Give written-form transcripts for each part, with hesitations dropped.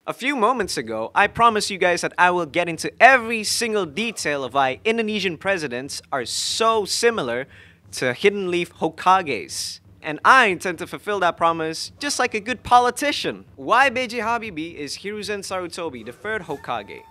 A few moments ago, I promised you guys that I will get into every single detail of why Indonesian presidents are so similar to Hidden Leaf Hokages. And I intend to fulfill that promise just like a good politician. Why B.J. Habibie is Hiruzen Sarutobi, the Third Hokage?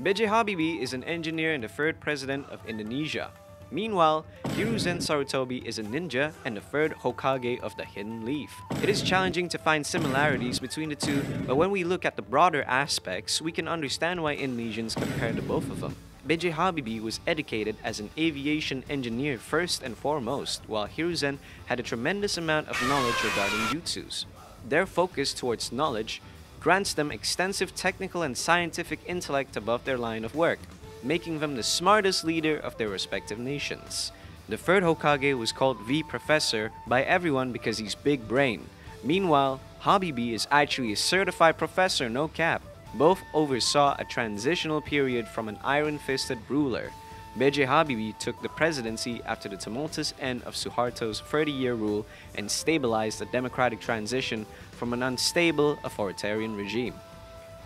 B.J. Habibie is an engineer and the third president of Indonesia. Meanwhile, Hiruzen Sarutobi is a ninja and the third Hokage of the Hidden Leaf. It is challenging to find similarities between the two, but when we look at the broader aspects, we can understand why Indonesians compare the both of them. B.J. Habibie was educated as an aviation engineer first and foremost, while Hiruzen had a tremendous amount of knowledge regarding jutsus. Their focus towards knowledge grants them extensive technical and scientific intellect above their line of work, making them the smartest leader of their respective nations. The third Hokage was called the Professor by everyone because he's big brain. Meanwhile, Habibie is actually a certified professor, no cap. Both oversaw a transitional period from an iron-fisted ruler. B.J. Habibie took the presidency after the tumultuous end of Suharto's 30-year rule and stabilized the democratic transition from an unstable authoritarian regime.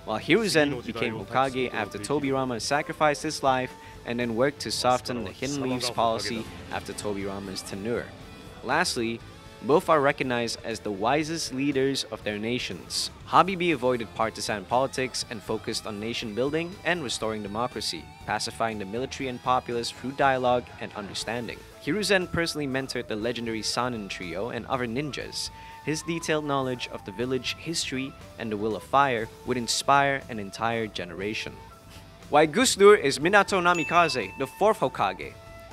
While Hiruzen became Hokage after Tobirama sacrificed his life and then worked to soften the Hidden Leaf's policy after Tobirama's tenure. Lastly, both are recognized as the wisest leaders of their nations. Habibie avoided partisan politics and focused on nation building and restoring democracy, pacifying the military and populace through dialogue and understanding. Hiruzen personally mentored the legendary Sanin trio and other ninjas. His detailed knowledge of the village history and the Will of Fire would inspire an entire generation. Why Gusdur is Minato Namikaze, the fourth Hokage?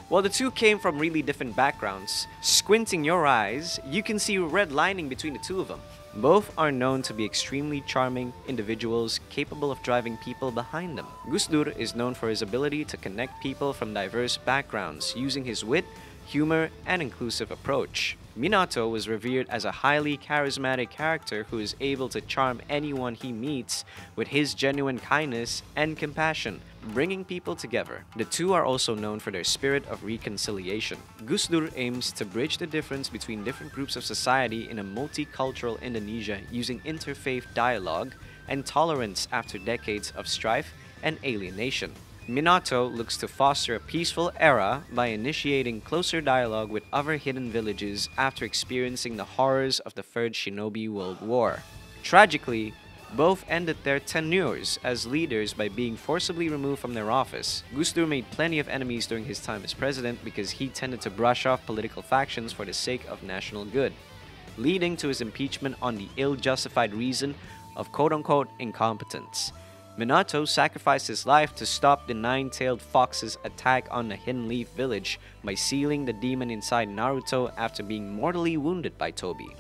While the two came from really different backgrounds, squinting your eyes, you can see a red lining between the two of them. Both are known to be extremely charming individuals capable of driving people behind them. Gusdur is known for his ability to connect people from diverse backgrounds using his wit, humor, and inclusive approach. Minato was revered as a highly charismatic character who is able to charm anyone he meets with his genuine kindness and compassion, bringing people together. The two are also known for their spirit of reconciliation. Gusdur aims to bridge the difference between different groups of society in a multicultural Indonesia using interfaith dialogue and tolerance after decades of strife and alienation. Minato looks to foster a peaceful era by initiating closer dialogue with other hidden villages after experiencing the horrors of the Third Shinobi World War. Tragically, both ended their tenures as leaders by being forcibly removed from their office. Gusdur made plenty of enemies during his time as president because he tended to brush off political factions for the sake of national good, leading to his impeachment on the ill-justified reason of quote-unquote incompetence. Minato sacrificed his life to stop the nine-tailed fox's attack on the Hidden Leaf village by sealing the demon inside Naruto after being mortally wounded by Tobi.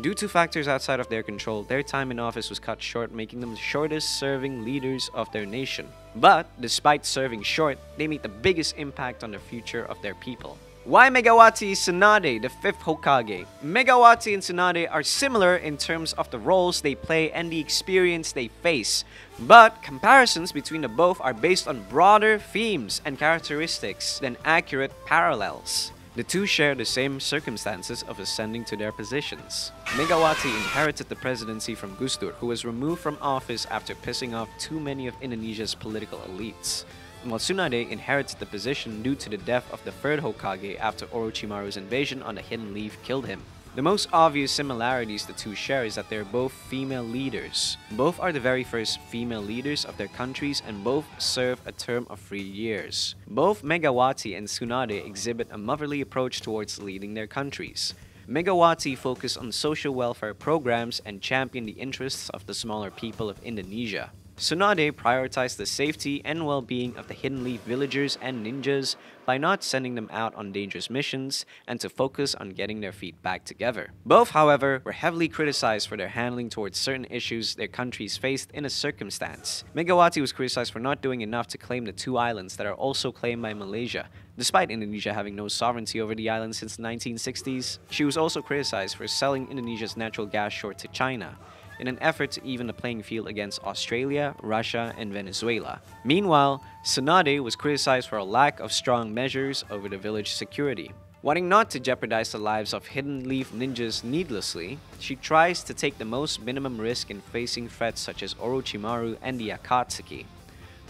Due to factors outside of their control, their time in office was cut short, making them the shortest-serving leaders of their nation. But, despite serving short, they made the biggest impact on the future of their people. Why Megawati Tsunade, the fifth Hokage? Megawati and Tsunade are similar in terms of the roles they play and the experience they face, but comparisons between the both are based on broader themes and characteristics than accurate parallels. The two share the same circumstances of ascending to their positions. Megawati inherited the presidency from Gusdur, who was removed from office after pissing off too many of Indonesia's political elites, while Tsunade inherited the position due to the death of the third Hokage after Orochimaru's invasion on the Hidden Leaf killed him. The most obvious similarities the two share is that they're both female leaders. Both are the very first female leaders of their countries and both serve a term of 3 years. Both Megawati and Tsunade exhibit a motherly approach towards leading their countries. Megawati focused on social welfare programs and championed the interests of the smaller people of Indonesia. Tsunade prioritized the safety and well-being of the Hidden Leaf villagers and ninjas by not sending them out on dangerous missions and to focus on getting their feet back together. Both, however, were heavily criticized for their handling towards certain issues their countries faced in a circumstance. Megawati was criticized for not doing enough to claim the two islands that are also claimed by Malaysia. Despite Indonesia having no sovereignty over the island since the 1960s, she was also criticized for selling Indonesia's natural gas short to China, in an effort to even the playing field against Australia, Russia, and Venezuela. Meanwhile, Tsunade was criticized for a lack of strong measures over the village security. Wanting not to jeopardize the lives of Hidden Leaf ninjas needlessly, she tries to take the most minimum risk in facing threats such as Orochimaru and the Akatsuki,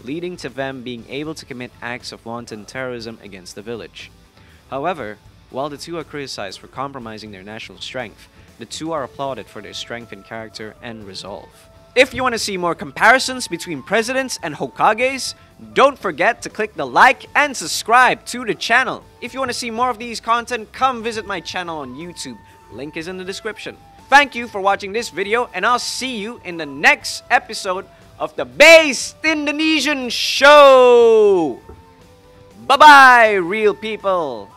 leading to them being able to commit acts of wanton terrorism against the village. However, while the two are criticized for compromising their national strength, the two are applauded for their strength in character and resolve. If you want to see more comparisons between presidents and Hokages, don't forget to click the like and subscribe to the channel. If you want to see more of these content, come visit my channel on YouTube. Link is in the description. Thank you for watching this video, and I'll see you in the next episode of the Based Indonesian Show! Bye-bye, real people!